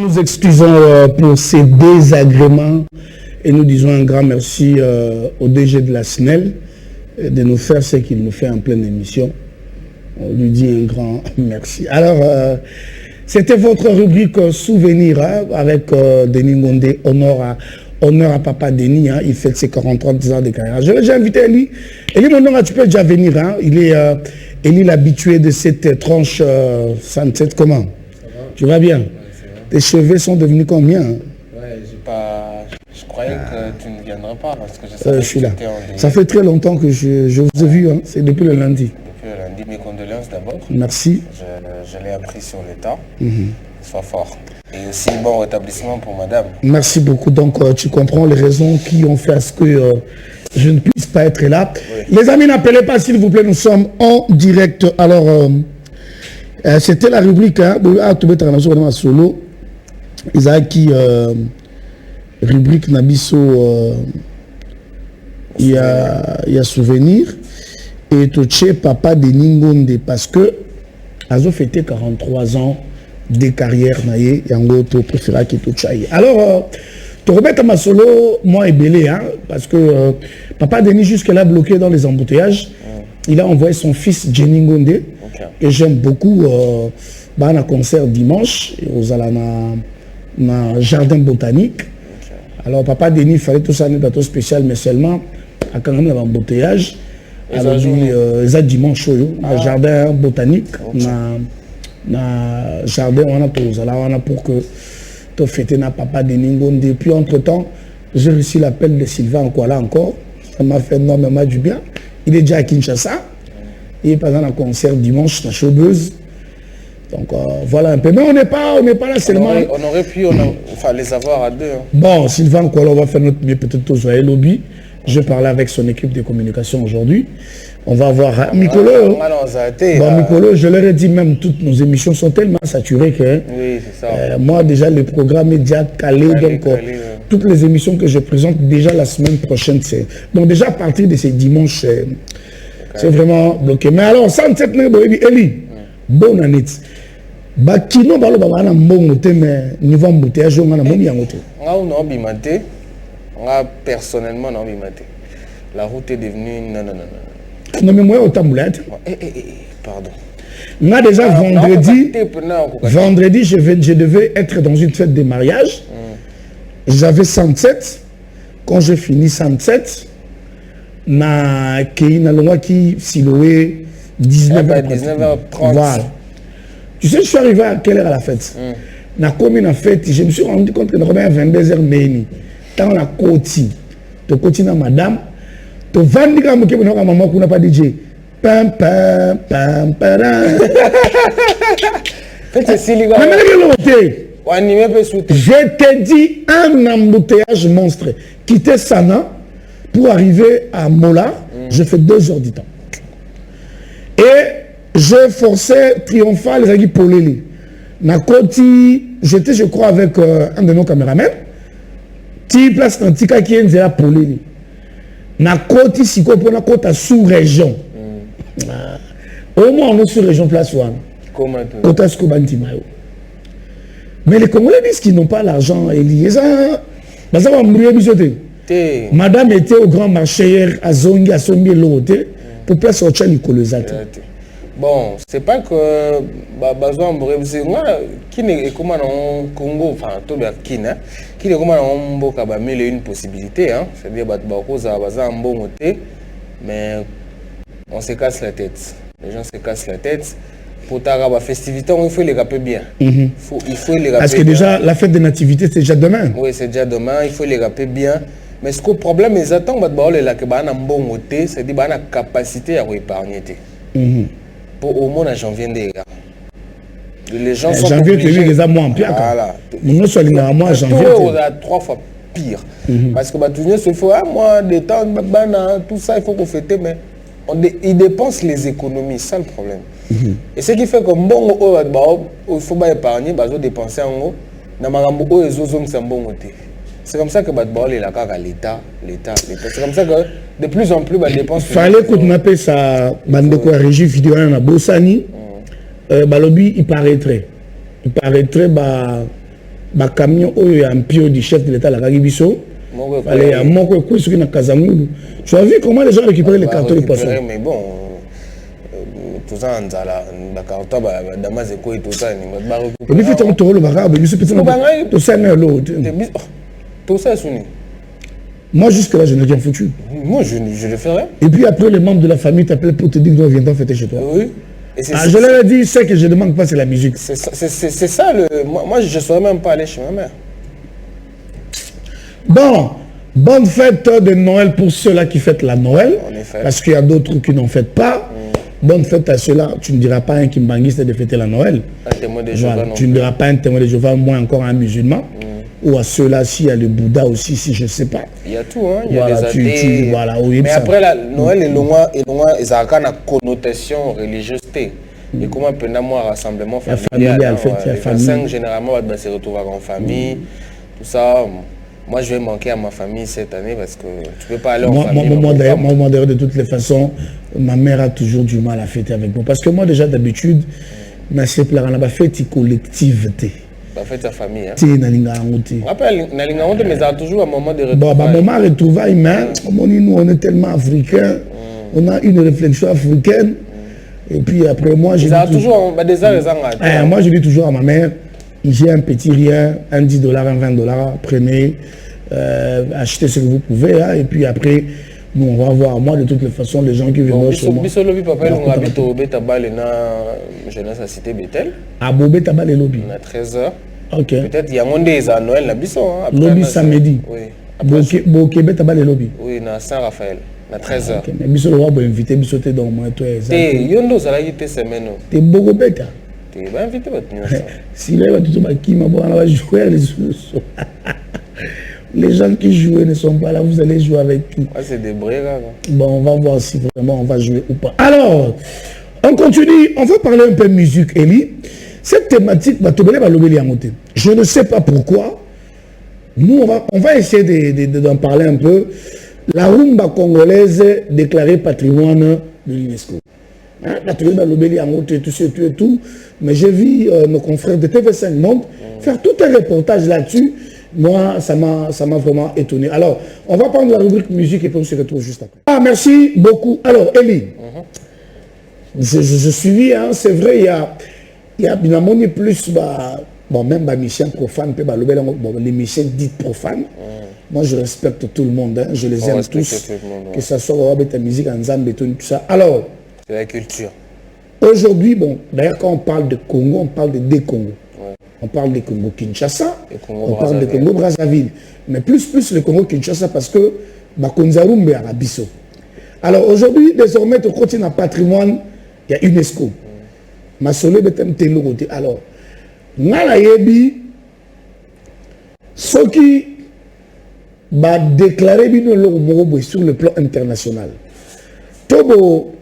Nous nous excusons pour ces désagréments et nous disons un grand merci au DG de la SNEL de nous faire ce qu'il nous fait en pleine émission. On lui dit un grand merci. Alors, c'était votre rubrique souvenir avec Denis Ngondé, honneur à Papa Denis. Il fête ses 43 ans de carrière. Je l'ai déjà invité Eli. Eli, mon nom, tu peux déjà venir. Il est l'habitué de cette tranche 107. Comment? Tu vas bien? Tes cheveux sont devenus combien? Ouais, je croyais que tu ne viendrais pas parce que je suis là. Ça fait très longtemps que je vous ai vu, hein. C'est depuis le lundi. Depuis le lundi, mes condoléances d'abord. Merci. Je l'ai appris sur le tas. Sois fort. Et aussi bon rétablissement pour madame. Merci beaucoup. Donc tu comprends les raisons qui ont fait à ce que je ne puisse pas être là. Oui. Les amis, n'appelez pas s'il vous plaît, nous sommes en direct. Alors, c'était la rubrique, hein, solo. Isaki rubrique Nabiso, il y a souvenir et Toché Papa de Ningonde parce que Azo fêté 43 ans de carrière naïe yango to préféra qui to chai. Alors te remettre à ma solo moi et Belé hein, parce que Papa Denis jusque là bloqué dans les embouteillages. Il a envoyé son fils Jenny Ngonde que j'aime beaucoup dans un concert dimanche aux Alana dans jardin botanique. Alors Papa Denis fallait tout ça un plateau spécial mais seulement à quand même l'embouteillage. Alors ça dimanche au jardin botanique na jardin on a tous alors on a pour que tu fêter na Papa Denis Ngonde. Puis entre temps j'ai reçu l'appel de Sylvain Nkwala encore. Ça m'a fait énormément du bien. Il est déjà à Kinshasa. Il est pas dans un concert dimanche à Showbuzz. Donc voilà un peu. Mais on n'est pas là seulement. On aurait pu les avoir à deux. Hein. Bon, Sylvain Nkwala, on va faire notre mieux peut-être aux Joyeux Lobby. Je parlais avec son équipe de communication aujourd'hui. On va voir Mikolo. Mikolo, je leur ai dit même toutes nos émissions sont tellement saturées que oui, c'est ça. Moi déjà le programme est déjà calé. Toutes les émissions que je présente déjà la semaine prochaine, c'est donc déjà à partir de ces dimanches, c'est vraiment bloqué. Mais alors, 107 Eli, bonne année. Bakino balo bana mbongote mais niveau embouteillage on a momi yangote. On a bimate. Moi personnellement non bimate. La route est devenue non mais moi autant boulette. Pardon. Moi déjà vendredi je devais être dans une fête de mariage. J'avais 107 quand j'ai fini 107 na keina longwa ki siloé 19h30. Voilà. Tu sais, je suis arrivé à quelle heure à la fête? Na commune en fête, je me suis rendu compte que nous sommes à 22h meni. Dans la côte, tu continues madame, tu vas dire que maman qui n'a pas DJ. Pam pam pam pam. Je te dis un embouteillage monstre. Quitter Sana pour arriver à Mola, je fais 2 heures du temps. Et je forçais triomphal les aguis polélés. J'étais, je crois, avec un de nos caméramans. Ti place dans Tika qui est là polélé. Na côté si qu'on prend la côte sous-région. Au moins on est sous-région place one. Comment côté Scobantimayo. Mais les Congolais disent qu'ils n'ont pas l'argent et lié ça. Ça va mourir bisoté. Madame était au grand marché hier à Zongi à Sombi l'autre pour place au Tchani Kolosate. Bon, c'est pas que besoin qui n'est comment en Congo, enfin tout le Kina, qui n'est comment en Mboka mille et une possibilités, hein. C'est-à-dire mais on se casse la tête. Les gens se cassent la tête. Pour ta festivité, il faut les rappeler bien. Il faut les rappeler. Parce que déjà la fête de nativité c'est déjà demain. Oui, c'est déjà demain. Il faut les rappeler bien. Mais ce que le problème est attend c'est-à-dire la capacité à épargner. Pour au moins en janvier les gens sont janvier les mois en pire. Voilà. Nous sommes à mois janvier. 3 fois pire. Parce que tout se fait moi des temps tout ça il faut qu'on fête mais ils dépensent les économies, c'est ça le problème. Et ce qui fait que bon il faut pas épargner, il faut dépenser en haut. C'est comme ça que l'État. C'est comme ça que de plus en plus dépense. Il fallait qu'on appelle ça bandeko régie vidéo na Bossani. Balobi il paraîtrait ba camion oyo un pio du chef de l'état la Kagibiso. Allez, à mon côté, ce qui n'a Kazamoulou. Tu as vu comment les gens récupèrent les cartons de poisson? Mais bon, tout ça, on a la carte, Damas et quoi, tout ça. Et puis, tu as un tour le barabe, je suis petit. Tout ça, mais l'autre. Tout ça, c'est une. Moi, jusque-là, je n'ai rien foutu. Moi, je le ferai. Et puis après, les membres de la famille t'appellent pour te dire que tu viens fêter chez toi. Oui. Je leur ai dit, ce que je ne demande pas, c'est la musique. C'est ça, moi, je ne saurais même pas aller chez ma mère. Bon, bonne fête de Noël pour ceux-là qui fêtent la Noël. En effet. Parce qu'il y a d'autres qui n'en fêtent pas. Bonne fête à ceux-là. Tu ne diras pas un kimbanguiste de fêter la Noël. Un témoin de Jéhovah. Voilà. Tu ne diras pas un témoin de Jéhovah, moins encore un musulman. Ou à ceux-là, s'il y a le Bouddha aussi, si je ne sais pas. Il y a tout, hein. Il y a voilà, des athées. Voilà, oui, mais après, Noël est loin, ils ont une connotation religieuse. Et comment un moi rassemblement familial. Les personnes, généralement, vont se retrouver en famille. Tout ça. Moi, je vais manquer à ma famille cette année parce que tu ne peux pas aller en famille. Moi, d'ailleurs, de toutes les façons, ma mère a toujours du mal à fêter avec moi. Parce que moi, déjà, d'habitude, on a fête collective. La fête de famille. Rappelle, mais ça a toujours un moment de retrouvailles. Bon, moment de retrouvailles, mais nous, on est tellement africains, on a une réflexion africaine. Et puis après, moi, je dis toujours, moi, je dis toujours à ma mère, j'ai un petit rien, un 10 $, un 20 $, prenez, achetez ce que vous pouvez, hein, et puis après, nous on va voir. Moi, de toutes les façons, les gens qui viennent chez moi. Jeunesse à Cité Bethel. À Bobé Tabal et Lobby. On a 13h. Ok. Peut-être il y a un des à Noël, la Bisson. Lobby samedi. Oui. Bokébé Tabal et Lobby. Oui, on a Saint-Raphaël. On a 13h. Ok, mais Bisson, on va inviter Bisson dans moi. T'es Yondo, ça l'a été semaine. T'es beaucoup bête. T'es bien invité, votre si là, tout le monde qui m'a joué les solutions. Les gens qui jouent ne sont pas là, vous allez jouer avec qui? C'est des brais, là. Bon, on va voir si vraiment on va jouer ou pas. Alors, on continue, on va parler un peu de musique, Eli. Cette thématique, je ne sais pas pourquoi. Nous, on va essayer d'en parler un peu. La rumba congolaise déclarée patrimoine de l'UNESCO. Tout, mais j'ai vu nos confrères de TV5 Monde faire tout un reportage là-dessus. Moi, ça m'a vraiment étonné. Alors, on va prendre la rubrique musique et puis on se retrouve juste après. Ah, merci beaucoup. Alors, Eli, je suis, hein, c'est vrai, il y a bien plus, bon, même les missions profanes, les missions dites profanes. Moi, je respecte tout le monde, hein, je les aime tous, que ce soit la musique, en Zambie, tout ça. Alors, c'est la culture. Aujourd'hui, bon, d'ailleurs, quand on parle de Congo, on parle de deux Congos. On parle des Congo-Kinshasa, on parle des Congo-Brazzaville. Mais plus le Congo-Kinshasa parce que Bakonzarumbe à Rabiso. Alors aujourd'hui, désormais, tu continues un patrimoine, il y a UNESCO. Masole betem telo côté. Alors, Nala Yebi, ce qui va déclarer sur le plan international. Tobo,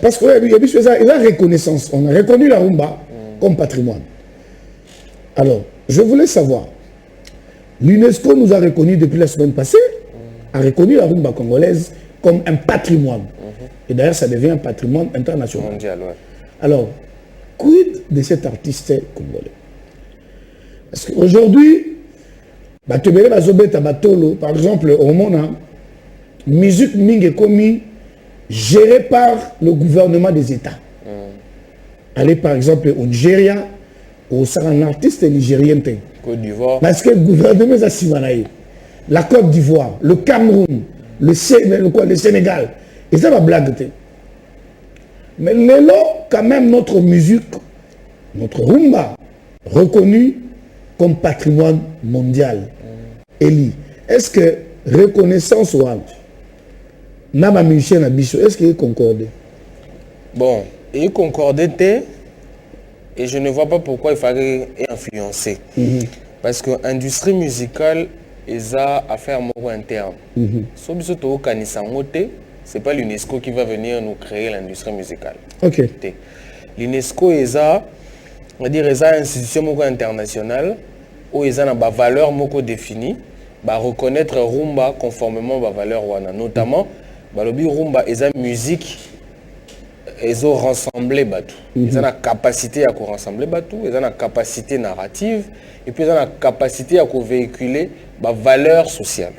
parce qu'il y a la reconnaissance. On a reconnu la rumba comme patrimoine. Alors, je voulais savoir, l'UNESCO nous a reconnu depuis la semaine passée, a reconnu la rumba congolaise comme un patrimoine. Et d'ailleurs, ça devient un patrimoine international. Mondial, ouais. Alors, quid de cet artiste congolais? Parce qu'aujourd'hui, par exemple, au Mona, musique Mingue Komi, gérée par le gouvernement des États. Allez, par exemple, au Nigeria, ou c'est un artiste nigérien. Côte d'Ivoire. Parce que le gouvernement a Simanaï, la Côte d'Ivoire, le Cameroun, le Sénégal, et ça va blaguer. Mais là, quand même, notre musique, notre rumba, reconnue comme patrimoine mondial. Eli, est-ce que reconnaissance ou Nama musicien Abisso, est-ce qu'il est concordé? Bon, il est concordé. Et je ne vois pas pourquoi il fallait influencer. Parce que l'industrie musicale, ils a affaire interne. Ce n'est pas l'UNESCO qui va venir nous créer l'industrie musicale. Ok. L'UNESCO, on va dire, ils ont une institution internationale où ils ont une valeur définie, reconnaître rumba conformément à la valeur wana. Notamment, rumba, ils ont musique ils ont rassemblé Batou. Ils ont la capacité à rassembler Batou, ils ont la capacité narrative, et puis ils ont la capacité à véhiculer des valeurs sociales.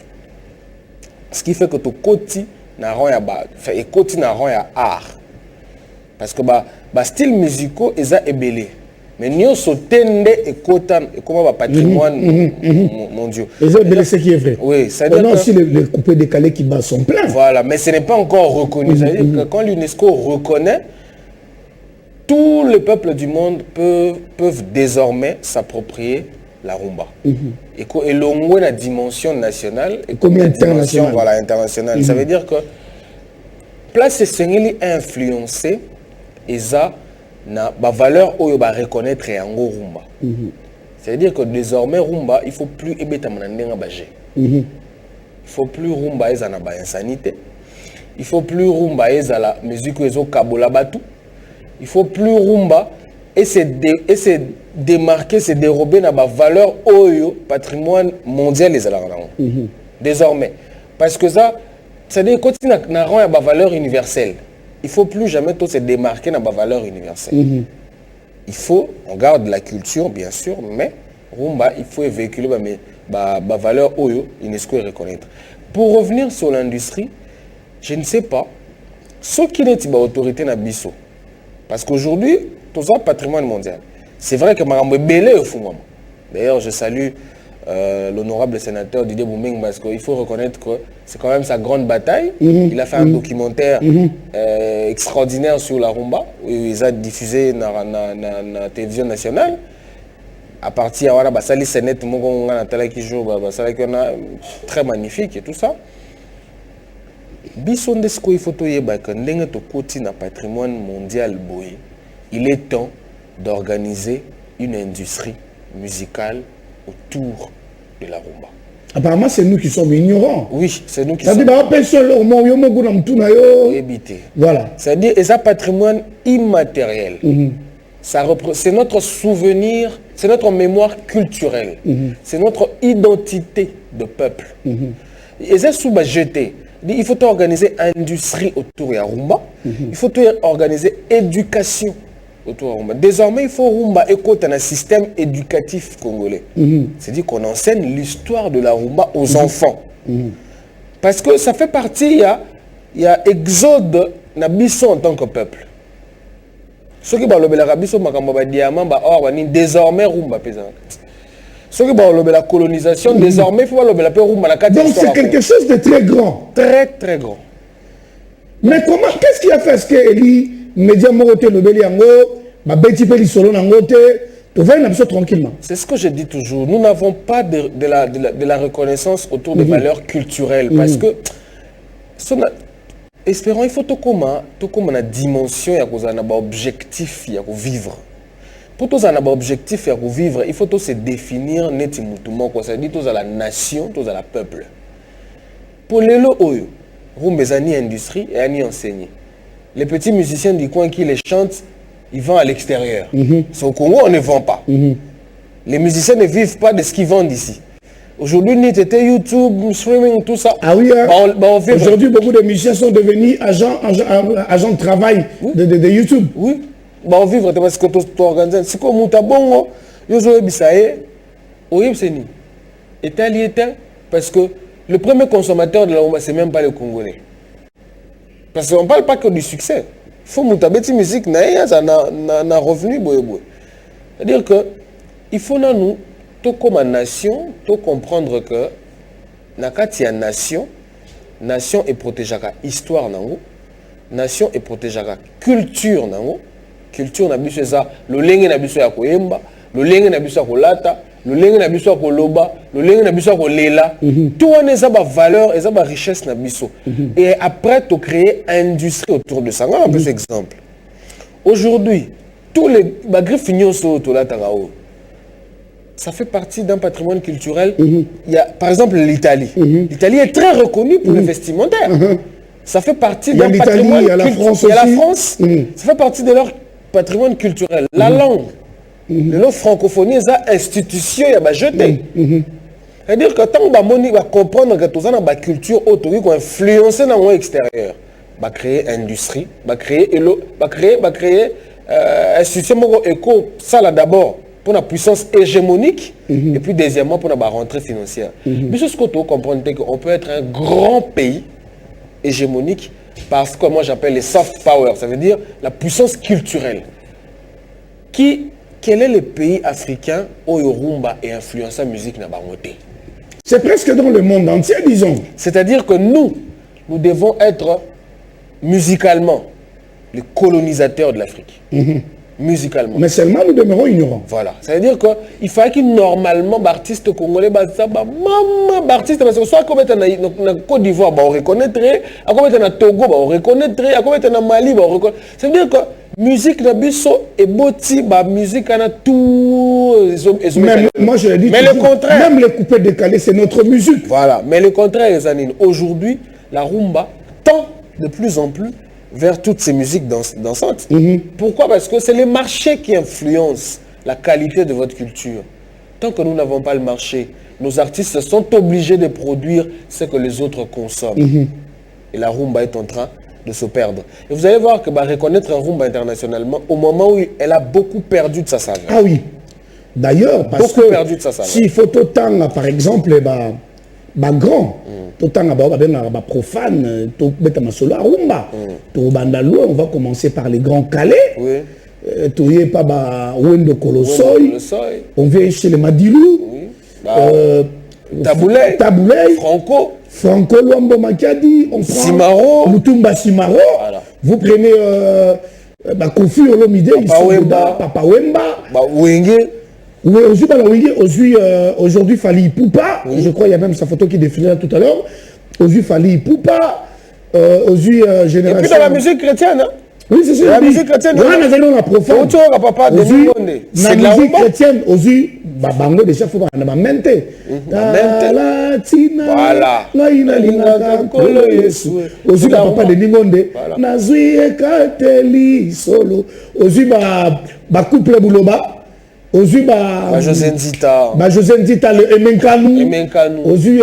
Ce qui fait que tout côté n'a rien et côté n'a rien art. Parce que les styles musicaux, ils sont ébellés. Mais nous sommes et comment patrimoine mondial. Ils ont ébellé ce qui est vrai. Oui, ça dit aussi les coupés décalés qui sont pleins. Voilà, mais ce n'est pas encore reconnu. Ça veut dire que quand l'UNESCO reconnaît, tous les peuples du monde peuvent désormais s'approprier la rumba. Et l'ongoué la dimension nationale et comme la dimension internationale. Ça veut dire que place c'est influencé et ça na ba valeur oyo ba reconnaître yango rumba. Ça veut dire que désormais rumba il faut plus ebeta manandenga baje. Il faut plus rumba ezana ba insanité. Il faut plus rumba ezala musique ezo kabola batu. Il faut plus rumba et se démarquer, se dérober dans la valeur oyo patrimoine mondial les alarants. Désormais, parce que ça veut dire que quand on a une valeur universelle, il faut plus jamais tout se démarquer dans la valeur universelle. Il faut, on garde la culture bien sûr, mais rumba il faut véhiculer la valeur oyo UNESCO reconnaître. Pour revenir sur l'industrie, je ne sais pas ce qui n'est pas autorité na biso. Parce qu'aujourd'hui, tout ça patrimoine mondial. C'est vrai que Marambo est belé au fond. D'ailleurs, je salue l'honorable sénateur Didier Bouming parce qu'il faut reconnaître que c'est quand même sa grande bataille. Il a fait un documentaire extraordinaire sur la rumba. Il a diffusé dans la télévision nationale. À partir de Basali Sénet, qui joue, très magnifique et tout ça. Bisondesko il faut que ndenge to koti na patrimoine mondial boy. Il est temps d'organiser une industrie musicale autour de la rumba. Apparemment, c'est nous qui sommes ignorants. Oui, c'est nous qui sommes ignorants. Voilà. C'est-à-dire, c'est un patrimoine immatériel. C'est notre souvenir, c'est notre mémoire culturelle. C'est notre identité de peuple. Et c'est sous-jeté. Il faut organiser industrie autour de la rumba. Il faut organiser éducation autour de la rumba. Désormais, il faut rumba écouter un système éducatif congolais. C'est-à-dire qu'on enseigne l'histoire de la rumba aux enfants. Parce que ça fait partie, il y a exode na biso en tant que peuple. Ceux qui parlent de la biso makamba diamant désormais rumba pesant. Ceux qui parlent de la colonisation, désormais, il faut parler de la rumba. Donc c'est quelque chose de très grand. Très, très grand. Mais comment, qu'est-ce qui a fait ce que Eli, Média Moroté, le Béliango, ma Betty Peli Solo Nangote, tu vas y aller tranquillement. C'est ce que je dis toujours. Nous n'avons pas de la reconnaissance autour des valeurs culturelles. Parce que, espérons, il faut tout comme la dimension, il y a un objectif, il y a vivre. Pour tous un objectif à vivre, il faut se définir netimement, c'est-à-dire tous à la nation, tous à la peuple. Pour les lots, ni industrie et ni enseigner. Les petits musiciens du coin qui les chantent, ils vendent à l'extérieur. Au Congo, on ne vend pas. Les musiciens ne vivent pas de ce qu'ils vendent ici. Aujourd'hui, YouTube, streaming, tout ça. Ah oui, aujourd'hui, beaucoup de musiciens sont devenus agents de travail de YouTube. Oui. On vivre parce que tu organises. C'est comme Moutabongo, Yozo Bisaye, Oyebseni. Italien, parce que le premier consommateur de la rumba, ce n'est même pas le Congolais. Parce qu'on ne parle pas que du succès. Il faut Moutabeti musique, ça n'a revenu. C'est-à-dire que il faut nous, comme nation, comprendre que Nakati nation est protégée par histoire, nation est protégée par culture. Culture na biso eza lolenge na biso ya koyemba, lolenge na biso ya kolata, lolenge na biso ya koloba, lolenge na biso ya kolela. Tout on eza ba valeur, eza ba richesse na biso. Et après tu créer industrie autour de ça. On a un peu cet exemple. Aujourd'hui, tous les griffes nyonso to lata kao. Ça fait partie d'un patrimoine culturel. Il y a par exemple l'Italie. L'Italie est très reconnue pour le vestimentaire. Ça fait partie d'un patrimoine culturel. Il y a la France. Ça fait partie de leur patrimoine culturel. La langue. La francophonie, c'est une institution qui a jeté. C'est-à-dire que tant que va comprendre que tout ça dans la culture autre qui influencé dans le monde extérieur. va créer industrie, va créer un système éco, ça là d'abord pour la puissance hégémonique et puis deuxièmement pour la rentrée financière. Mais ce que tu comprends, c'est qu'on peut être un grand pays hégémonique parce que moi j'appelle les soft power, ça veut dire la puissance culturelle. Quel est le pays africain où le rumba est influencé la musique n'a pas monté? C'est presque dans le monde entier, disons. C'est-à-dire que nous devons être musicalement les colonisateurs de l'Afrique. Musicalement. Mais seulement nous demeurons ignorants. Voilà. Ça veut dire qu'il fallait que normalement, l'artiste congolais, l'artiste, parce que soit comme en Côte d'Ivoire, on reconnaîtrait, comme en Togo, on reconnaîtrait, comme en Mali, on reconnaîtrait. Ça veut dire que musique na biso et boti ba musique na tout même moi je l'ai dit mais toujours, le contraire, même les coupés décalés c'est notre musique. Voilà, mais le contraire Zanine, aujourd'hui la rumba tend de plus en plus vers toutes ces musiques dansantes. Pourquoi? Parce que c'est le marché qui influence la qualité de votre culture. Tant que nous n'avons pas le marché, nos artistes sont obligés de produire ce que les autres consomment. Et la rumba est en train de se perdre. Et vous allez voir que reconnaître un rumba internationalement, au moment où elle a beaucoup perdu de sa saveur. Ah oui. D'ailleurs, parce beaucoup que perdu de sa saveur. Si faut autant, par exemple, grand, autant profane, solo rumba, on va commencer par les grands calais. Oui. Tu y pas Wendo Kolosoi, on vient chez les Madilou, Taboulay, Franco Luambo Makadi, on prend Simaro, Mutumba Simaro, voilà. Vous prenez Kofi Olomide, Papa Wemba, Wenge. Oui, aujourd'hui Fali Poupa, je crois il y a même sa photo qui défilait tout à l'heure. Aujourd'hui Fali Poupa, aujourd'hui Génération. Et puis dans la musique chrétienne, hein? Oui, c'est ça. La musique chrétienne. On a profane. La musique chrétienne, aujourd'hui, Bango déjà faut pas mente. Voilà. Aujourd'hui papa de Ningonde. Nazui ekateli solo. Aujourd'hui couple Bouloba. Aujourd'hui José Nzita le Emenkanu. Aujourd'hui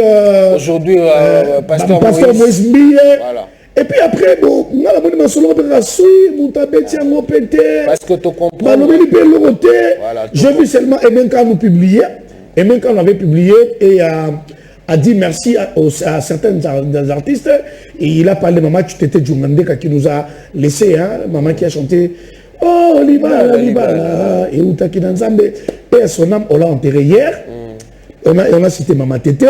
Pasteur Moïse Mbiye. Voilà. Et puis après, bon, on a la bonne solo de la suite, parce que tu comprends. J'ai vu seulement Emenka nous publier. Emenka avait publié et a dit merci à certains artistes. Et il a parlé de Maman Tchutete Djoumandeka qui nous a laissé, hein, maman qui a chanté Oh, Libala, Libala, et Outaki Nzambe. Et à son âme, on l'a enterré hier. On a cité Maman Tété.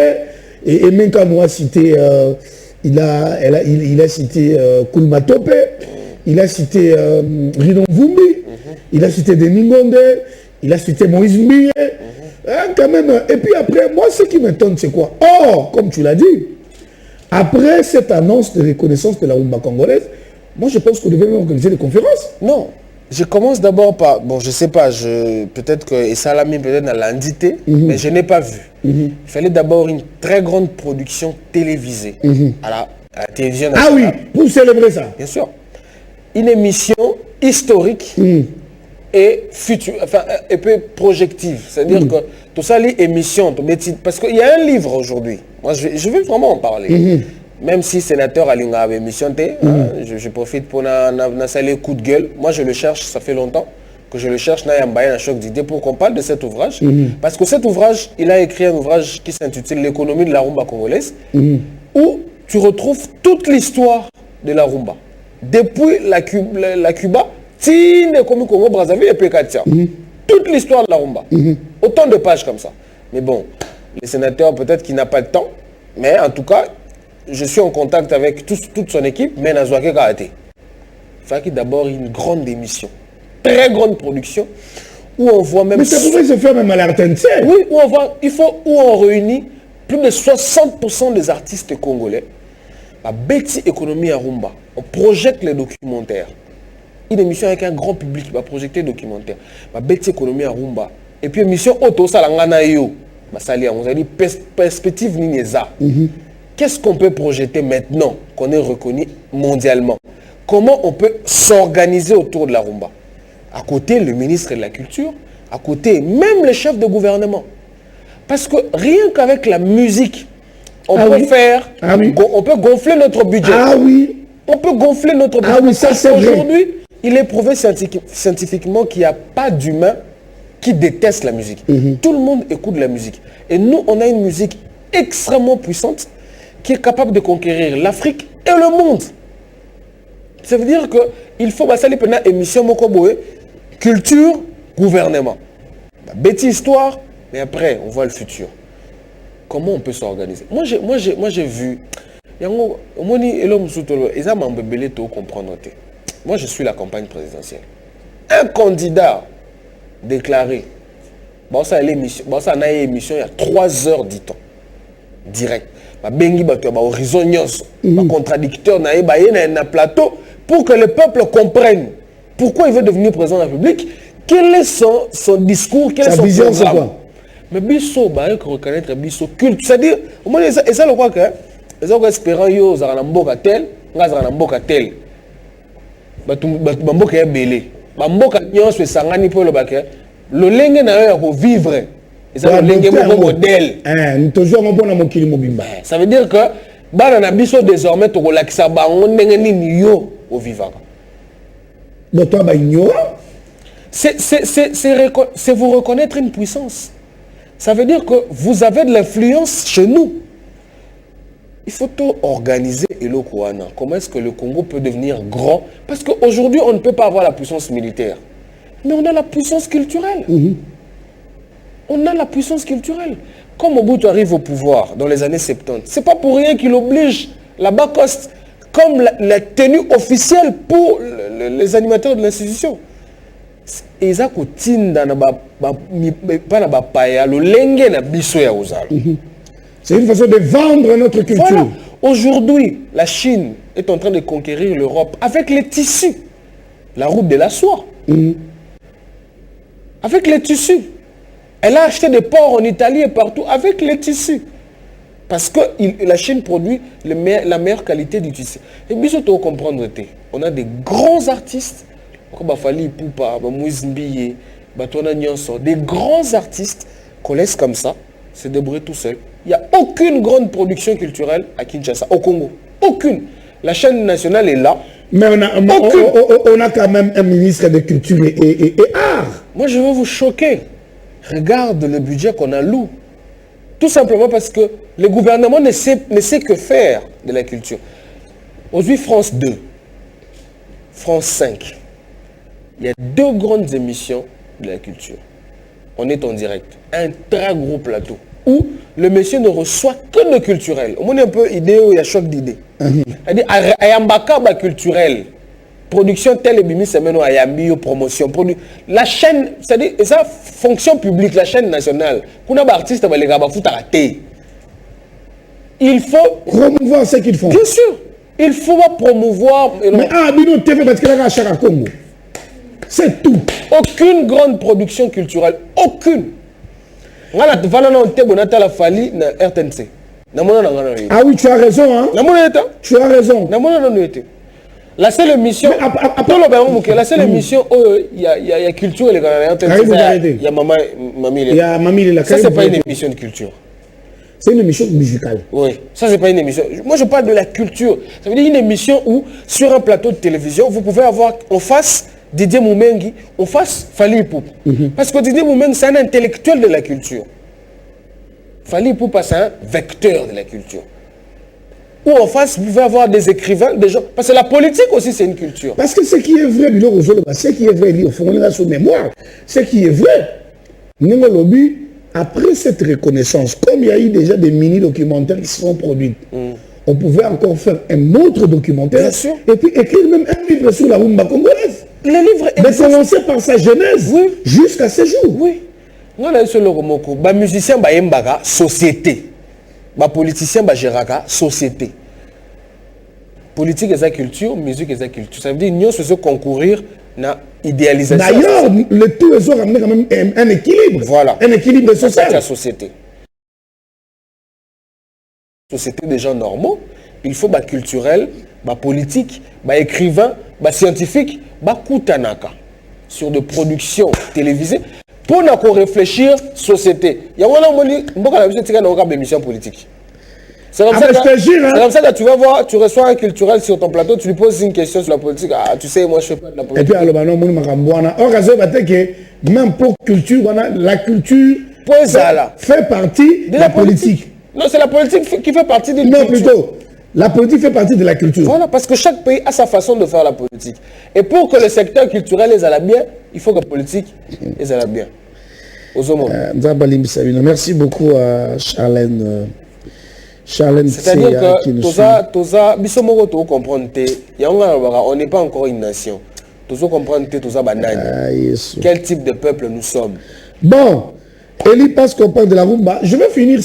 Et Emenka nous a cité. Il a cité Kulmatope, il a cité Ridon Vumbi, il a cité Deningonde, il a cité Moïse Mbiye. Quand même. Et puis après, moi, ce qui m'étonne, c'est quoi? Oh, comme tu l'as dit, après cette annonce de reconnaissance de la rumba congolaise, moi, je pense qu'on devait même organiser des conférences. Non. Je commence d'abord par, bon, je sais pas, peut-être que Essalami peut-être n'a l'indiqué, mais je n'ai pas vu. Il fallait d'abord une très grande production télévisée à la télévision nationale. Ah oui, pour célébrer ça. Bien sûr. Une émission historique et future, enfin, un peu projective. C'est-à-dire que tout ça, les émissions, parce qu'il y a un livre aujourd'hui. Moi, je vais vraiment en parler. Même si sénateur Alinga avait émission, je profite pour saluer coup de gueule. Moi, je le cherche, ça fait longtemps que je le cherche. Un choc d'idées pour qu'on parle de cet ouvrage. Parce que cet ouvrage, il a écrit un ouvrage qui s'intitule L'économie de la rumba congolaise, où tu retrouves toute l'histoire de la rumba. Depuis la Cuba, Tine, Congo, Brazzaville et Pekatia. Toute l'histoire de la rumba. Autant de pages comme ça. Mais bon, les sénateurs, peut-être qu'il n'a pas de temps. Mais en tout cas, je suis en contact avec toute son équipe, mais Nazouake Karate. Il fallait d'abord une grande émission, très grande production, où on voit même... Mais ça pourrait se faire même à l'Artentie. Oui, où on réunit plus de 60% des artistes congolais. La bêtise économie à rumba. On projette les documentaires. Une émission avec un grand public qui va projeter les documentaires. La bêtise économie à rumba. Et puis émission Auto Salangana Yo. On a dit perspective Nineza. Qu'est-ce qu'on peut projeter maintenant qu'on est reconnu mondialement? Comment on peut s'organiser autour de la rumba? À côté, le ministre de la Culture, à côté, même les chefs de gouvernement. Parce que rien qu'avec la musique, on peut faire, on peut gonfler notre budget. Ah oui. On peut gonfler notre budget. Ah oui, ça c'est vrai. Aujourd'hui, il est prouvé scientifiquement qu'il n'y a pas d'humain qui déteste la musique. Tout le monde écoute la musique. Et nous, on a une musique extrêmement puissante qui est capable de conquérir l'Afrique et le monde. Ça veut dire qu'il faut passer une émission Mokoboé, culture, gouvernement. Bêtise histoire, mais après, on voit le futur. Comment on peut s'organiser? Moi, j'ai vu. Moi, je suis la campagne présidentielle. Un candidat déclaré. Bon, ça a l'émission. Bon, ça a une émission il y a 3 heures du temps. Direct. Bengi bato ba horizon nyos, ba contradicteur na un plateau pour que le peuple comprenne pourquoi il veut devenir président de la République, quel est son discours, quelle est son vision, programme. c'est quoi? Mais biso ba reconnaître biso culte, c'est-à-dire au moins et ça le quoi que les autres espérant yo za na mboka tel, nga za na mboka tel. Ba mboka ya belé. Ba mboka nyos sangani po le baké. Le lenge na yo ya ko vivre. Ça veut dire que dans biso désormais tu relaxer bango ndenge nini yo au vivant. Donc toi ba ignorant. C'est vous reconnaître une puissance. Ça veut dire que vous avez de l'influence chez nous. Il faut tout organiser et le Kouana. Comment est-ce que le Congo peut devenir grand? Parce qu'aujourd'hui on ne peut pas avoir la puissance militaire. Mais on a la puissance culturelle. On a la puissance culturelle. Comme Mobutu arrive au pouvoir dans les années 70, c'est pas pour rien qu'il oblige la Bacoste comme la tenue officielle pour les animateurs de l'institution. Et ça c'est une façon de vendre notre culture. Voilà. Aujourd'hui, la Chine est en train de conquérir l'Europe avec les tissus. La route de la soie. Avec les tissus. Elle a acheté des ports en Italie et partout avec les tissus. Parce que la Chine produit la meilleure qualité du tissu. Et bien sûr, comprendre, on a des grands artistes, comme Fali Poupa, Moïse Mbiye, des grands artistes qu'on laisse comme ça, se débrouiller tout seul. Il n'y a aucune grande production culturelle à Kinshasa, au Congo. Aucune. La chaîne nationale est là. Mais on a quand même un ministre de culture et art. Moi, je veux vous choquer. Regarde le budget qu'on alloue. Tout simplement parce que le gouvernement ne sait que faire de la culture. Aujourd'hui, France 2, France 5, il y a 2 grandes émissions de la culture. On est en direct. Un très gros plateau où le monsieur ne reçoit que le culturel. On est un peu idée où il y a choc d'idées. C'est-à-dire, il y a un culturel. Production telle et bimi semaine où il y a promotion. La chaîne, c'est-à-dire, ça, fonction publique, la chaîne nationale. Qu'on a des artistes, il faut promouvoir ce qu'ils font. Bien sûr, il faut promouvoir. Mais Bino TV parce qu'il y a à Congo. C'est tout. Aucune grande production culturelle, aucune. Voilà, la Fali na RTNC. Ah oui, tu as raison, hein. Tu as raison. La seule émission, la seule émission où il y a culture et les il y a Mamie. Ça, c'est pas une émission de culture. C'est une émission musicale. Oui, ça, c'est pas une émission. Moi, je parle de la culture. Ça veut dire une émission où, sur un plateau de télévision, vous pouvez avoir en face Didier Moumengi, en face Fali Poupa. Parce que Didier Moumengi, c'est un intellectuel de la culture. Fali Poupa, c'est un vecteur de la culture. Ou en face, vous pouvez avoir des écrivains, des gens. Parce que la politique aussi, c'est une culture. Parce que ce qui est vrai, ce qui est vrai, il faut qu'on ait son mémoire. Ce qui est vrai, après cette reconnaissance, comme il y a eu déjà des mini-documentaires qui sont produits, on pouvait encore faire un autre documentaire. Bien sûr. Et puis écrire même un livre sur la rumba congolaise. Le livre est... Mais commencer par sa genèse jusqu'à ce jour. Oui. Nous avons sur le Romoko, les musiciens, ils ont société. Les politiciens, ils ont société. Politique et sa culture, musique et sa culture. Ça veut dire que nous concourir dans l'idéalisation. D'ailleurs, le tout les ont ramené quand même un équilibre. Voilà. Un équilibre social. C'est la société. Société des gens normaux, il faut des culturels, des politiques, des écrivains, des scientifiques, des kutanaka sur des productions télévisées pour nous réfléchir société. Il y a une émission politique. C'est comme, hein? Comme ça que tu vas voir, tu reçois un culturel sur ton plateau, tu lui poses une question sur la politique. Ah, tu sais, moi je fais pas de la politique. Et puis, alors, même pour culture, la culture fait partie de la politique. Non, c'est la politique qui fait partie de la culture. Non, plutôt, la politique fait partie de la culture. Voilà, parce que chaque pays a sa façon de faire la politique. Et pour que le secteur culturel les aille bien, il faut que la politique les aille bien. Merci beaucoup à Charlène. C'est-à-dire que on n'est pas encore une nation. Quel type de peuple nous sommes? Bon, Eli, parce qu'on parle de la rumba, je vais finir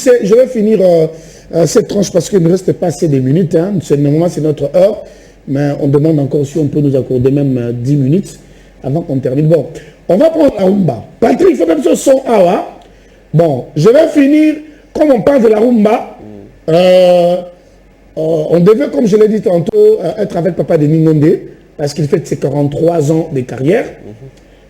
cette tranche parce qu'il ne reste pas assez de minutes. Hein. Normalement, c'est notre heure. Mais on demande encore si on peut nous accorder même 10 minutes avant qu'on termine. Bon, on va prendre la rumba. Patrick, il faut même ce son awa. Bon, je vais finir, comme on parle de la rumba, on devait, comme je l'ai dit tantôt, être avec Papa de Ningonde, parce qu'il fait ses 43 ans de carrière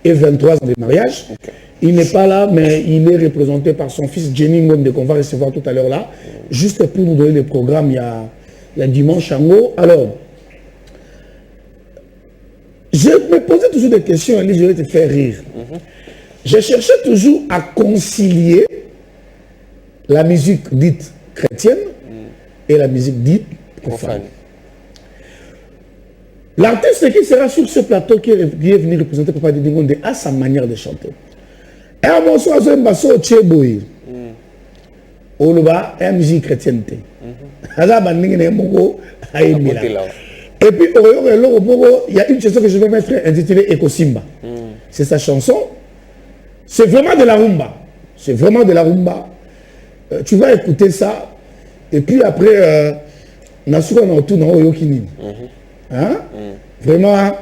et 23 ans de mariage. Okay. Il n'est pas là, mais il est représenté par son fils Jenny Ngonde, qu'on va recevoir tout à l'heure là, juste pour nous donner le programme, il y a dimanche en haut. Alors, je me posais toujours des questions, et je vais te faire rire. Je cherchais toujours à concilier la musique dite chrétienne et la musique dite profane. L'artiste qui sera sur ce plateau qui est venu représenter Papa de Ningonde a sa manière de chanter. Et à mon sens, un basso tchéboué. Oloba, et musique chrétienne. Et puis, il y a une chanson que je vais mettre intitulée Ekosimba. C'est sa chanson. C'est vraiment de la rumba. C'est vraiment de la rumba. Tu vas écouter ça. Et puis après, on a souvent autour dans Oyokini. Hein? Vraiment,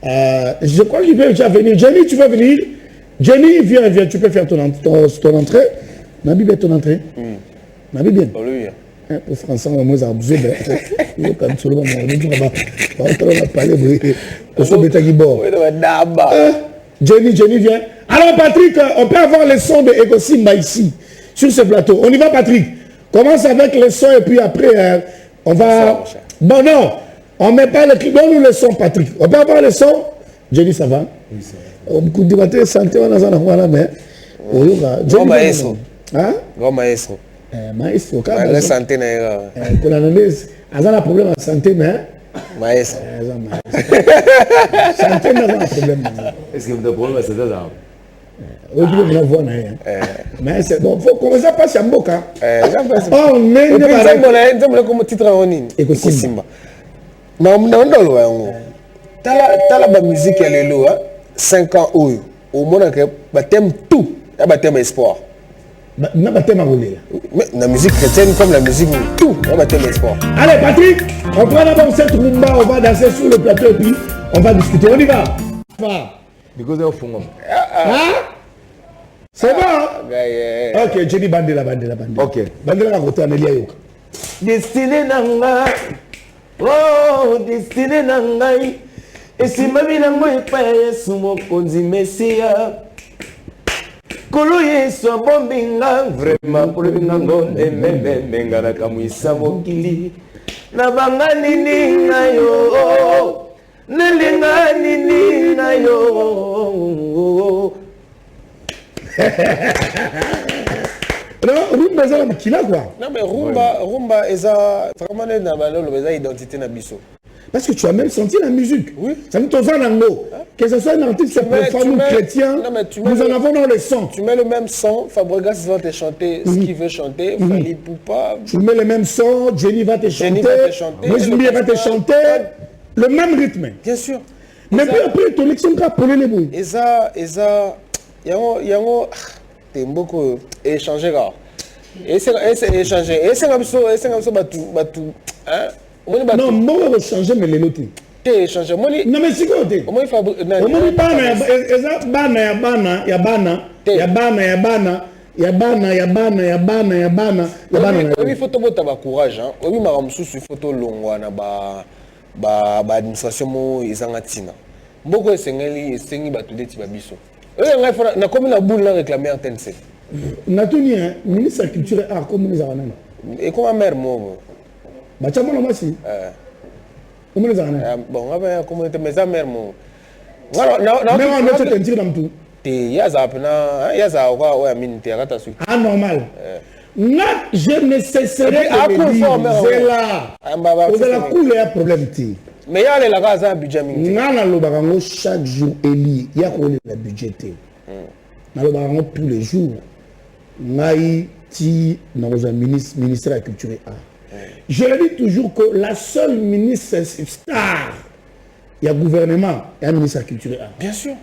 je crois qu'il peut déjà venir. Jenny, tu vas venir. Jenny, viens, tu peux faire ton entrée. Nabi, bien ton entrée. Nabi, bien. Pour Français, on a abusé. Jenny, viens. Alors, Patrick, on peut avoir les sons de Ekosimba ici, sur ce plateau. On y va, Patrick. Commence avec les sons et puis après, on va... Bon, non, on ne met pas le clip. Donne-nous les sons, Patrick. On peut avoir les sons. Jenny, ça va? Oui, ça va. On peut dire santé, on a ça, mais... Grand maestro. Hein? Grand maestro. Maestro, quand même. Santé, a un problème de santé, mais... Maestro. Santé, n'a pas un problème. Est-ce que vous avez un problème à cette heure? Oui, vous l'avez vu, mais c'est bon, il faut commencer à passer à Mboka. On est comme titre en ligne. Ekosimba. Mais on a la musique, elle est là, 5 ans au monde, baptême tout, baptême espoir. La musique chrétienne comme la musique tout, baptême espoir. Allez, Patrick, on prend d'abord cette rumba, on va danser sur le plateau et puis on va discuter. On y va. C'est bon? Ok, Jenny Bandela. Ok. Bandela côté Amélia Yoka. Destiné nanga, oh, destiné nanga, et si ma vie n'a pas Yesu mokonzi Messia, kolo Yesu bombinga, vraiment pour le bingango, membenga na kamwisa mokili, na banga nini na yo, nelinga nini na yo. Non, rumba c'est la kila quoi. Non mais rumba vraiment une identité na biso. Parce que tu as même senti la musique. Oui. Ça veut dire que ce soit un artiste profane ou chrétien, nous en avons dans le son. Tu mets le même son, Fabregas va te chanter ce qu'il veut chanter, Fali Poupa. Tu mets le même son, Jenny va te chanter, Mouzoumbi va te chanter, le même rythme. Bien sûr. Mais puis après, ton élection va pour les bouilles. Et ça, yango t'es beaucoup échangé là. Et c'est échangé. Et c'est comme ça batu hein. Non, moi on va changer mais les notes. T'es échangé. Non mais c'est quoi t'es? Au moins il faut il faut tomber ba courage hein. Oui maramususu il faut to longwa na ba administration mo izangatina. Mboko esengeli esengi batu deti ba biso. Na comme la boule là réclamer antenne 7. Natuni hein, ministre de la culture et art comme nous avons. Et comment mère moi? Bah tu as mon nom aussi. Comment les années? Bon, on va comment te mais sa mère moi. Mais on a fait un tir dans tout. Yaza quoi ouais mine te rata su. Ah normal. Là, je ne cesserai de le dire. C'est là. Vous avez la couleur problème. Mais il y a la case un budget. Chaque jour, il y a un budget. Tous les jours. Ministère de la Culture et Art. Je le dis toujours que la seule ministre star, il y a gouvernement et un ministre de la Culture et Art. Bien sûr.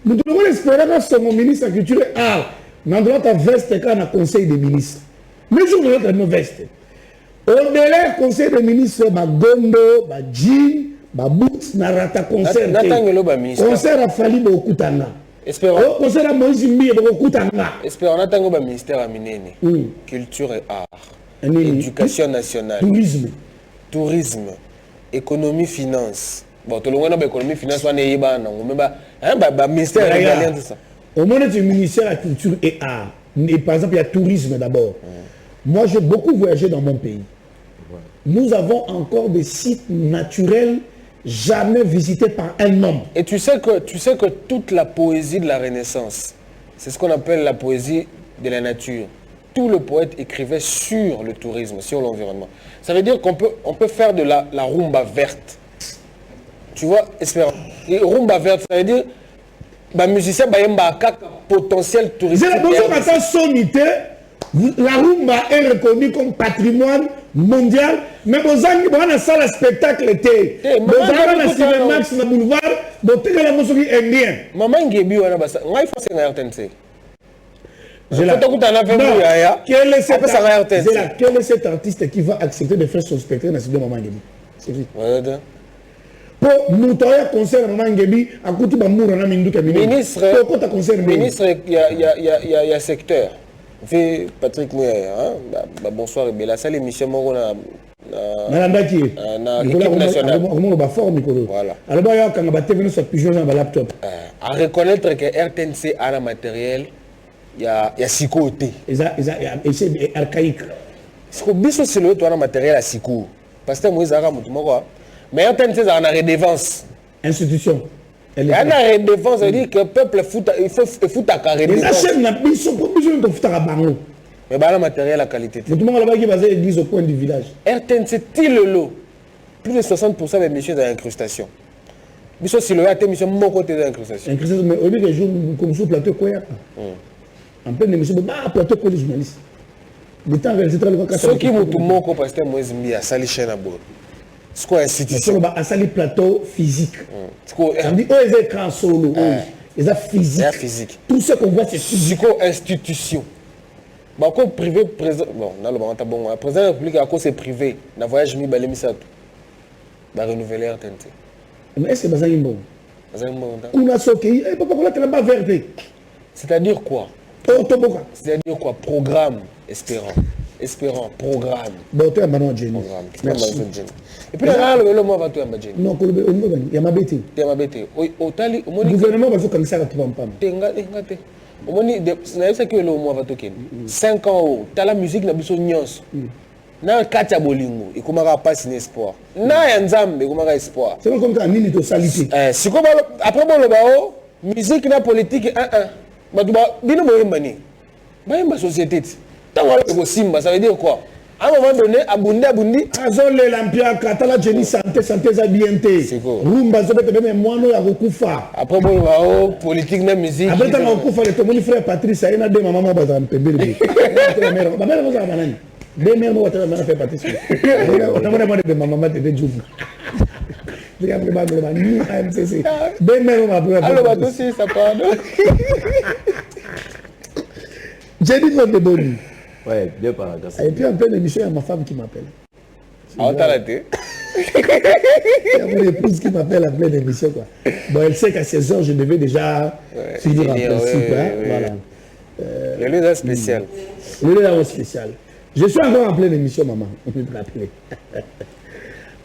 Nous devons espérer que ce ministre de la Culture et Art, nous devons avoir veste quand on a conseil des ministres. Mais je veux dire nos vestes. Au-delà du conseil des ministres, ma gondo, ma jean, ma boots, narata concert. Concert a fallu beaucoup d'années. Espérons. Concert a Moïse Mbi beaucoup d'années. Espérons attendre le ministère à Minene. Culture et art. Éducation nationale. Tourisme. Économie, finance. Bon, tout le monde a économie, finance, on est là. Mais ministère régalien, tout ça. Au moment du ministère de la Culture et Art, et par exemple, il y a tourisme d'abord. Moi, j'ai beaucoup voyagé dans mon pays. Nous avons encore des sites naturels jamais visités par un homme. Et tu sais que toute la poésie de la Renaissance, c'est ce qu'on appelle la poésie de la nature. Tout le poète écrivait sur le tourisme, sur l'environnement. Ça veut dire qu'on peut faire de la rumba verte. Tu vois, espérons. Et rumba verte, ça veut dire bah musicien bah yamba potentiel touristique. C'est la deuxième attente sonité. La rumba est reconnue comme patrimoine mondial, mais vous avez un salle spectacle été. Vous avez un cinémax na boulevard, vous avez la musique indienne. Maman Ngebi wana basa, ngai faut c'est RTNC. Quel est cet artiste qui va accepter de faire son spectacle dans le studio Maman Ngebi? C'est vrai. Pour nous concert Maman Ngebi, à côté de Mamour, on a mis ministre, il y a secteur. Patrick Mouya, bonsoir, et la salle émission na l'équipe nationale. Voilà. À reconnaître que RTNC a un matériel, il y a Siko. C'est archaïque. C'est le matériel à Siko. Parce que Moïse a mais RTNC a une redevance. Institution. Il y a une redevance, ça veut dire que le peuple il faut à carré. Les chaînes ils sont pas besoin de foutre à bango. Mais le matériel à qualité. Tout le monde là-bas qui va l'église au coin du village. RTNC le lot. Plus de 60% des missions d'incrustation. Mission si le AT mission mon côté d'incrustation. Incrustation, mais au lieu de jouer comme sur plateau quoi. En pleine émission, plateau quoi les journalistes. Le temps réalisé très longtemps. Ceux qui m'ont tout mon co pasteur Moïse Mbi à sali chaîne à bord. C'est quoi institution? À sali plateau physique. Ça veut dire ils ont écran solo, ils ont physique. Tout ce qu'on voit c'est physique. Institution. Bah comme privé président bon, dans le moment bon, président de la République à cause c'est privé. Na voyage mi balé mi ça tout. Bah renouveler RTNC. Mais est-ce que bazan bon? Bazan bon. On a soké, papa là tu l'as pas verte. C'est-à-dire quoi? C'est-à-dire quoi? Programme espérant programme. Bon, tu as maintenant Jenny. Et puis là, le mois va tout à Jenny. Non, il y a ma bête. Il y a ma bête. Le gouvernement va faire comme ça à tout le monde. Au moins, c'est que le mois va tout 5 ans, tu as la musique, tu as besoin de nyons. Na katia bolingo, et comment va passer espoir. Na yanzam, et comment va espoir. C'est comme ça, ni de salité. Si comme après bon le bao, musique na politique bah tu vas bien me mbani. Bah une société. T'as voilà le simba, ça veut dire quoi? À un moment donné, abundi. Azole l'ampia katala Jenny santé za bienté. Rumba zobete même moi no ya kokufa. Après bon le bao, politique na musique. Après t'as kokufa le tomoni frère Patrice, il a deux mamans bazam pembele. Ma mère va ça banane. Deux mères moi va faire Patrice. On a demandé de maman de Djouf. Regarde le bague là, ni AMCC. Deux mères va faire. Alors bateau si ça pardon. J'ai dit non de Boni. Ouais, bien par là. Et puis en pleine émission, il y a ma femme qui m'appelle. Ah, t'as raté. Il y a mon épouse qui m'appelle en pleine émission. Quoi. Bon, elle sait qu'à 16h, je devais déjà finir en principe. Voilà. Le lieu spécial. Le lieu spécial. Je suis encore en pleine émission, maman. On peut te rappeler.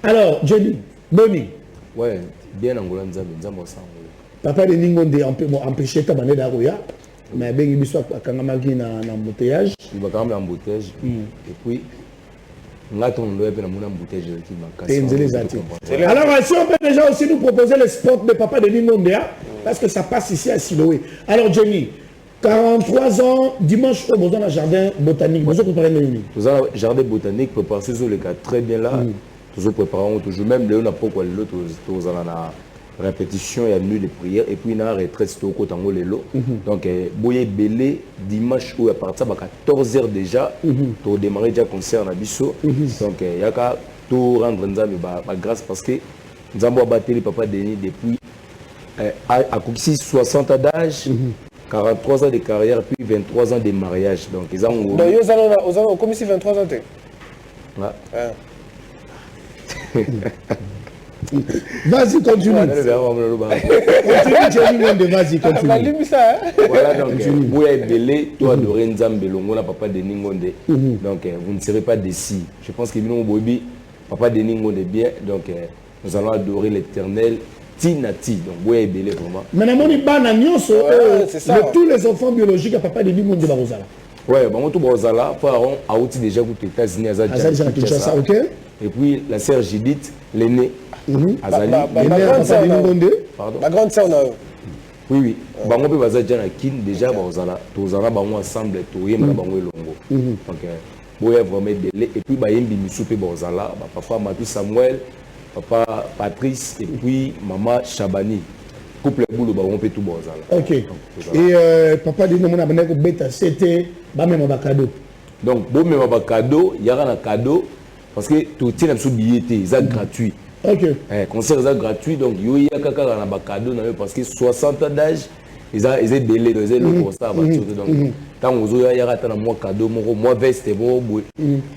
Alors, Jenny, Boni. Ouais, bien en Golan Nzambe, Papa de Ningonde, on peut empêcher ta manée d'Aroya. Mais ben il soit quand même na embouteillage. Il va quand même l'embouteillage. Et puis on attend le web na mon embouteillage qui m'a alors si on peut déjà aussi nous proposer le spot de Papa Denis Ngondea parce que ça passe ici à Siloé. Alors Jenny, 43 ans, dimanche au dans le jardin botanique. Vous préparez le jardin botanique prépare ces les cas très bien là. Toujours préparons toujours même le n'a pas quoi l'autre tous à la répétition et à nuit de prière et puis na retraite au côté en les lots. Donc boyer belé dimanche ou à partir de 14h déjà pour démarrer déjà concert na biso. Donc il y a qu'à tout rendre nzambe ba grâce parce que nzambe a battu le Papa Denis depuis à 60 ans d'âge. 43 ans de carrière puis 23 ans de mariage. Donc ils ont comme si 23 ans. Vas-y, continue. Vas-y, continue. Voilà, donc, vous êtes belé, toi, de Renzambe, Longola, Papa Denis Ngonde. Donc, vous ne serez pas déçus. Je pense que nous, Papa Denis Ngonde est bien. Donc, nous allons adorer l'Éternel. Tinati, donc vous êtes belé vraiment. Mais tous les enfants biologiques à Papa Denis Ngonde Barozala. Ouais, bon, tout Barozala, Pharaon a aussi déjà goûté aux États-Unis, à ok. Et puis la sœur Judith, l'aînée, Azali. Ma grande sœur, oui, oui. Bango peut baser déjà na kin déjà Barozala. Tous en bango ensemble, tout y est maintenant bango longo. Donc, vous êtes vraiment belé. Et puis bayembi misoupe Barozala, papa Matou Samuel. Papa Patrice et puis maman Chabani. Couple boulot, on peut tout bon. Ok. Et papa dit non, on a bêta, c'était même un cadeau. Donc, bon, même un cadeau, il y a un cadeau parce que tout est sous billet, c'est gratuit. Ok. Concert est gratuit, donc il y a un cadeau parce que 60 ans d'âge, ils ont délai, ils ont le constat. Donc, tant que vous avez un cadeau, moi veste,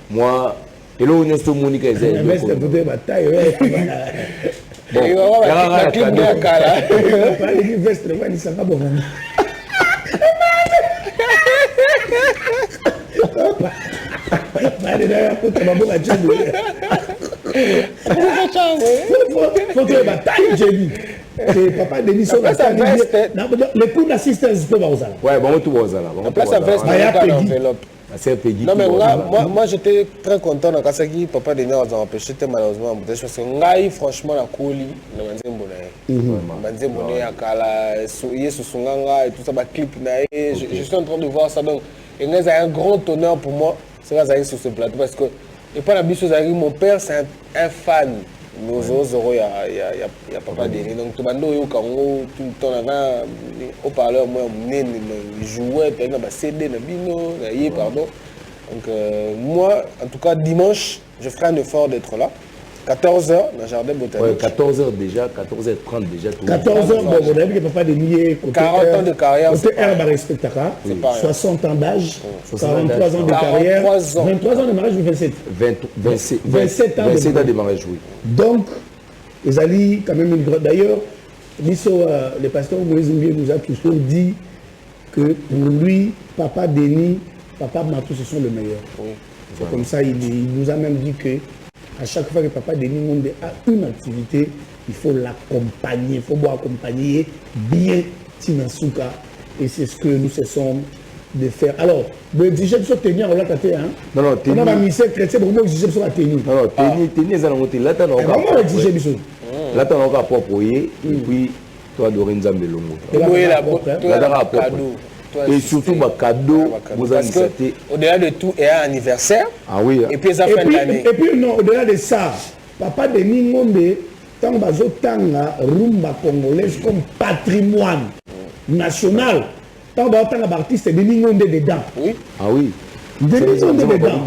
moi. Et là, on a ce Monica et Zé. Mais c'est pour des batailles. Bon, il va y avoir la clip de la cala. Il va veste, il s'en va bon. Faut que bataille, j'ai dit. Papa Denis sont le coup d'assistance peut voir ça. Ouais, bon, tout voir ça là. La place à veste, il y a enveloppe. Non mais moi j'étais très content dans Kasaki, Papa Denis a empêché malheureusement parce que franchement la colis na Manzembo na Kala Yesu Sunganga et tout ça ba clip na je suis en train de voir ça donc il y a un grand honneur pour moi c'est là sur ce plateau parce que et pas la biche mon père c'est un fan nos zoro il y a Papa Denis donc tout bando yo kango tout le temps là au parleur moi on jouait dans ba CD na bino na pardon donc moi en tout cas dimanche je ferai un effort d'être là 14h dans le jardin botanique. Ouais, 14h déjà, 14h30 déjà. 14h, bon, vous avez vu que Papa Denis 40 ans de carrière. Côté herbe respectera, 60 ans d'âge, 43 ans de carrière, 23 ans de mariage ou 27 27 ans de mariage, oui. Donc, les alliés, quand même, d'ailleurs, le pasteur Moïse Mbié nous a toujours dit que pour lui, Papa Denis, Papa Matou, ce sont les meilleurs. Oui. C'est comme ça, il nous a même dit que à chaque fois que Papa Denis Ngonde a une activité, il faut l'accompagner, il faut accompagner bien Tinasuka. Et c'est ce que nous cessons de faire. Alors, le DJ peut tenir en lacaté, hein? Non, non, tenir. On a mis ça chrétien pour moi, le DJ peut tenir. Non, non, tenir, ça n'a pas été. Là, t'as le DJ Bissou. Là, t'as encore approprié, et puis, toi, Dorine Zambelongo. Oui, la cadeau. Et surtout, ma cadeau, vous avez dit. Au-delà de tout, il y a un anniversaire. Ah oui. Et puis, ça fait l'année. Et puis, non, au-delà de ça, Papa Denis Ngonde, tant que tanga rumba congolaise comme patrimoine national, tant que artiste Denis Ngonde dedans. Oui. Ah oui. Denis Ngonde dedans.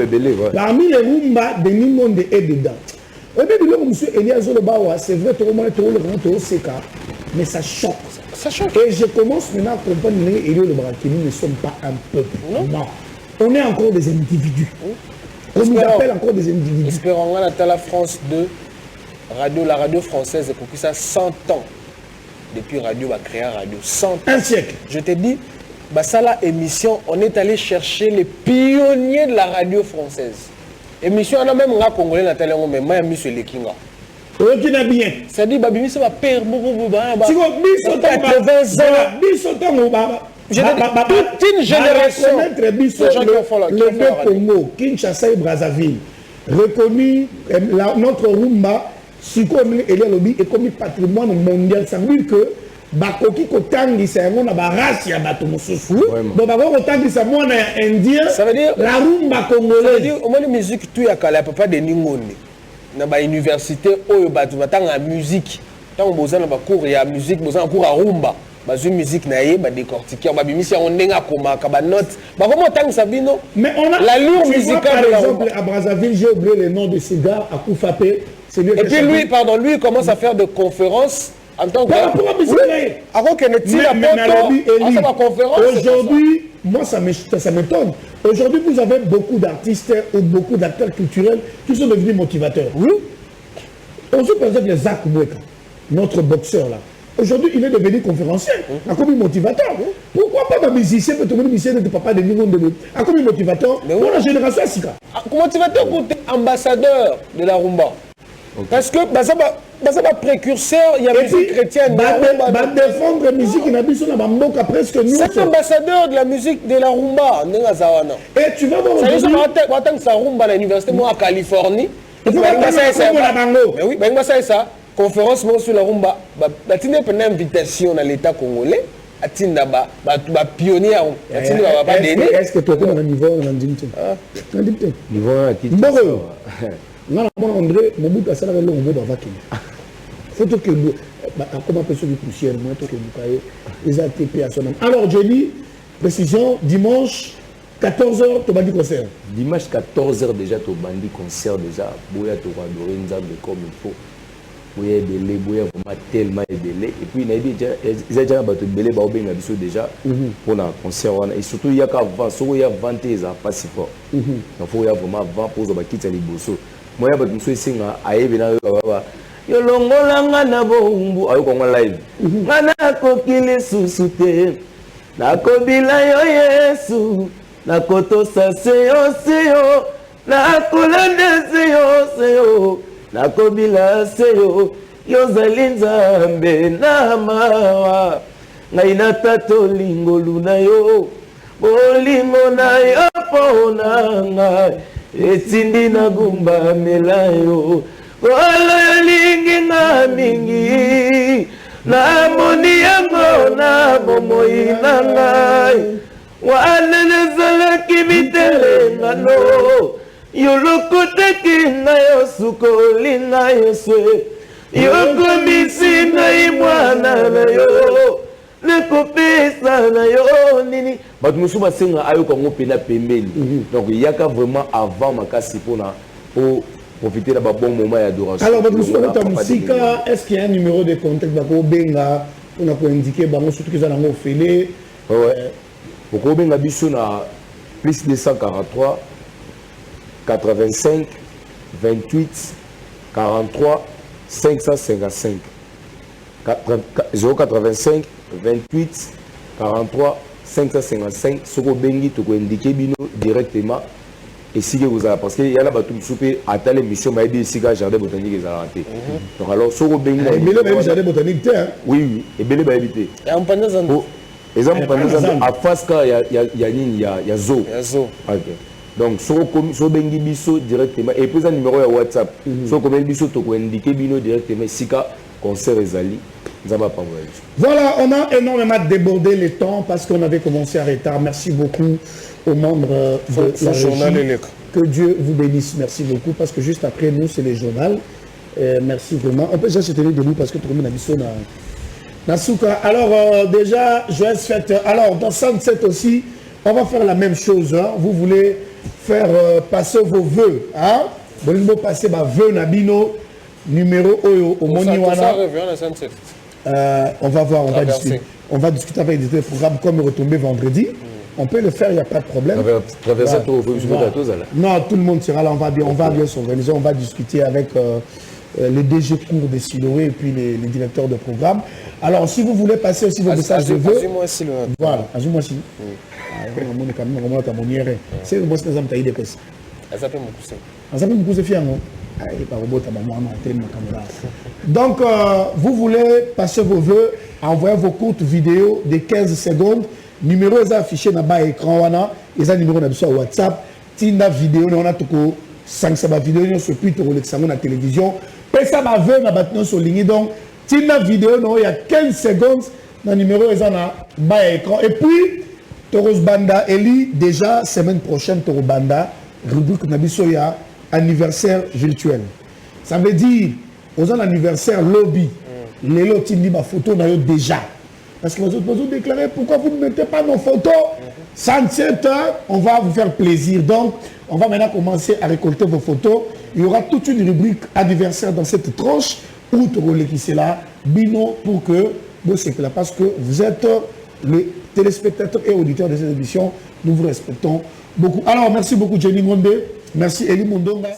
Parmi les rumba, Denis Ngonde est dedans. Au début, M. Elias Zolobawa, c'est vrai, tout le monde est au CK, mais ça choque. Ça choque. Et je commence maintenant à comprendre que nous ne sommes pas un peuple. Non. On est encore des individus. On nous appelle encore des individus. Espérons que la France 2, la radio française, pour que ça 100 ans. Depuis Radio va créer radio. 100 ans. Un siècle. Je te dis, ça la émission, on est allé chercher les pionniers de la radio française. Émission, on a même un Congolais, Nathalie, mais moi, je suis le Kinga. Qui n'a bien. Ça dit, Babi, ça va perdre beaucoup. Si vous 80 ans, toute une génération le deux Congo, Kinshasa et Brazzaville, reconnu notre rumba, et comme patrimoine mondial, ça veut dire que bakoki kotangisa yango na barasi ya bato mosusu donc bako kotangisa mwana ya indien ça veut dire la rumba congolaise ça veut dire au moins musique tout ya kala papa de ningoni na ba université oyo bato batanga musique tant bozana ba cours ya musique bozana cours ya rumba bazui musique na ye ba décortiquer ba bimisi ya ndenga komaka ba note ba comment tangisa bino mais on a l'allure musicale par exemple à Brazzaville j'ai oublié le nom de ce gars à Koufapé c'est lui. Et puis lui commence à faire des conférences en tant que... Aujourd'hui, moi ça m'étonne. Aujourd'hui, vous avez beaucoup d'artistes ou beaucoup d'acteurs culturels qui sont devenus motivateurs. Oui. Aujourd'hui, par exemple, Zach Boueka, notre boxeur là. Aujourd'hui, il est devenu conférencier, comme motivateur. Pourquoi pas un musicien, peut être musicien de papa de niveau de comme motivateur pour la génération Sika. Motivateur pour ambassadeur de la rumba. Okay. Parce que ça va précurseur, il y a la musique chrétienne. Défendre la musique, il y a presque nous. C'est ambassadeur de la musique de la rumba. Et tu vas voir aujourd'hui. Ça rumba à l'université, moi à Californie. Mais oui, ça. Conférence sur la rumba. Il y a une invitation à l'État congolais. Il y a pionnier. Est-ce que tu as un niveau niveau non, André, mon bout de ça, on va vaquer. Faut que comment peut se poussière, moi, que vous les ATP à son nom. Alors, Jenny, précision, dimanche 14h, tu vas du concert. Dimanche 14h déjà, tu vas du concert déjà. Bouya, tu vas adorer une zone comme il faut. Bouya, belé, bouya, vraiment tellement belé. Et puis, il y a déjà belé, déjà pour le concert. Et surtout, il y a qu'à vendre, il y a vanté, ça pas si fort. Donc, il faut vraiment vendre pour quitter les bossos. Moi, je me suis dit que je longola na bombu ayo kwa live ngana kokile susute na kobila yo Yesu na kotosa seyo na kolende seyo na kobila seyo yo zalinzambe na mawa ngai na tato lingolu na yo bolingo na yo pona ngai etindi na gumba melayo Wala lingi na mingi na moni yango na momoi na ngai Wala nezala kimitele ngano Yolokoteki na yosukoli na yoswe Yokomisi na imwana na yo Nekopesa na yo nini Batu musu basenga ayo kongo pena pembeli Donc il y a vraiment avant makasi pona pour profiter de bon moment d'adoration. Alors, votre musique, est-ce qu'il y a un numéro de contact Benga on a indiqué surtout que ça n'a fait pour Benga Bisso na plus de 143 85 28 43 555 085 28 43 555 Soko Bengi tu indiquer bino directement. Et si vous avez parce qu'il y a là tout souper à telle émission mais il y a jardin botanique ils ont raté. Donc alors sur le Benga mais jardin botanique oui et belé va éviter. Et en pendant exemple à face quand il y a zoo. OK. Donc sur Bengi biso directement et puis un numéro à WhatsApp. Sur comme biso to ko indiquer bino directement sika concert ezali. Voilà, on a énormément débordé le temps parce qu'on avait commencé à retard. Merci beaucoup aux membres de la régie. Que Dieu vous bénisse. Merci beaucoup parce que juste après nous, c'est le journal. Merci vraiment. On peut déjà se tenir debout parce que tout le monde a mis ça dans Souka. Alors déjà, joyeuse fête. Alors dans 107 aussi, on va faire la même chose. Hein. Vous voulez faire passer vos vœux. Hein? Vous voulez passer vos vœux Nabino, numéro au Moniwana. On va voir, on va discuter avec des programmes comme retombé vendredi. On peut le faire, il n'y a pas de problème. Non, tout le monde sera là, on va bien s'organiser, on va discuter avec les DG cours de Siloé et puis les directeurs de programme. Alors, si vous voulez passer aussi vos messages de vœux, voilà, moi aussi. C'est moi qui ai des personnes. Donc, vous voulez passer vos vœux, envoyez vos courtes vidéos de 15 secondes numéro est affiché dans bas écran wana et numéro na sur WhatsApp tinda vidéo on a tout 500 vidéo sur puis pour l'examen na télévision et ça va venir na battement sur ligne donc tinda vidéo non il y a 15 secondes dans numéro est na bas écran et puis Toros Banda Eli déjà semaine prochaine Toros Banda rubrique na biso ya anniversaire virtuel ça veut dire aux anniversaire lobby les lots tindi ma photo na yo déjà. Parce que vous autres déclarer pourquoi vous ne mettez pas nos photos. Sans on va vous faire plaisir. Donc, on va maintenant commencer à récolter vos photos. Il y aura toute une rubrique anniversaire dans cette tranche où tu relais qui c'est là, Bino, pour que vous c'est là parce que vous êtes les téléspectateurs et auditeurs de cette émission. Nous vous respectons beaucoup. Alors, merci beaucoup Jenny Monde. Merci Eli Mondonga.